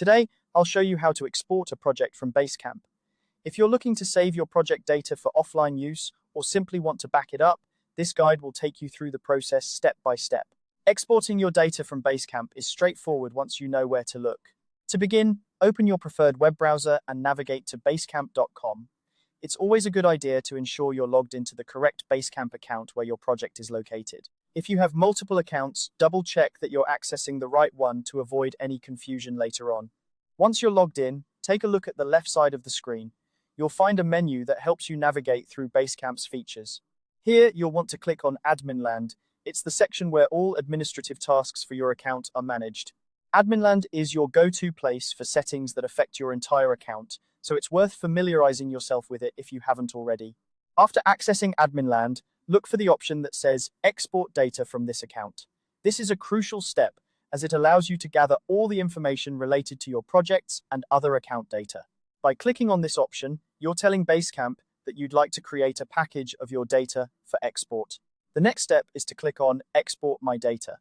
Today, I'll show you how to export a project from Basecamp. If you're looking to save your project data for offline use or simply want to back it up, this guide will take you through the process step by step. Exporting your data from Basecamp is straightforward once you know where to look. To begin, open your preferred web browser and navigate to basecamp.com. It's always a good idea to ensure you're logged into the correct Basecamp account where your project is located. If you have multiple accounts, double-check that you're accessing the right one to avoid any confusion later on. Once you're logged in, take a look at the left side of the screen. You'll find a menu that helps you navigate through Basecamp's features. Here, you'll want to click on Adminland. It's the section where all administrative tasks for your account are managed. Adminland is your go-to place for settings that affect your entire account, so it's worth familiarizing yourself with it if you haven't already. After accessing Adminland, look for the option that says Export Data from this account. This is a crucial step as it allows you to gather all the information related to your projects and other account data. By clicking on this option, you're telling Basecamp that you'd like to create a package of your data for export. The next step is to click on Export My Data.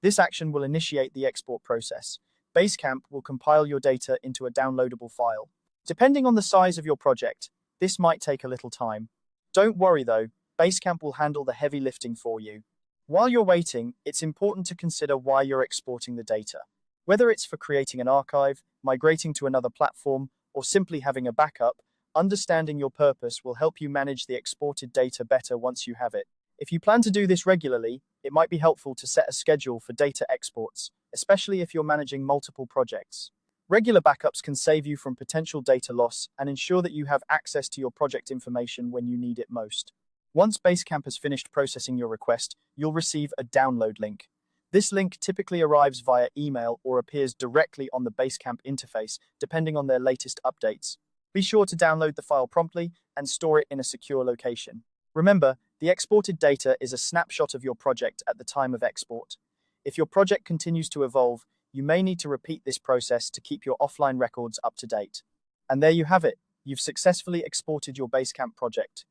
This action will initiate the export process. Basecamp will compile your data into a downloadable file. Depending on the size of your project, this might take a little time. Don't worry though, Basecamp will handle the heavy lifting for you. While you're waiting, it's important to consider why you're exporting the data. Whether it's for creating an archive, migrating to another platform, or simply having a backup, understanding your purpose will help you manage the exported data better once you have it. If you plan to do this regularly, it might be helpful to set a schedule for data exports, especially if you're managing multiple projects. Regular backups can save you from potential data loss and ensure that you have access to your project information when you need it most. Once Basecamp has finished processing your request, you'll receive a download link. This link typically arrives via email or appears directly on the Basecamp interface, depending on their latest updates. Be sure to download the file promptly and store it in a secure location. Remember, the exported data is a snapshot of your project at the time of export. If your project continues to evolve, you may need to repeat this process to keep your offline records up to date. And there you have it. You've successfully exported your Basecamp project.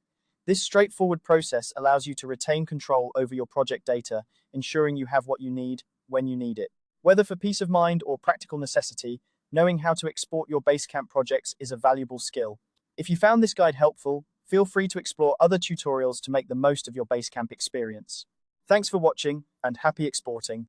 This straightforward process allows you to retain control over your project data, ensuring you have what you need when you need it. Whether for peace of mind or practical necessity, knowing how to export your Basecamp projects is a valuable skill. If you found this guide helpful, feel free to explore other tutorials to make the most of your Basecamp experience. Thanks for watching and happy exporting.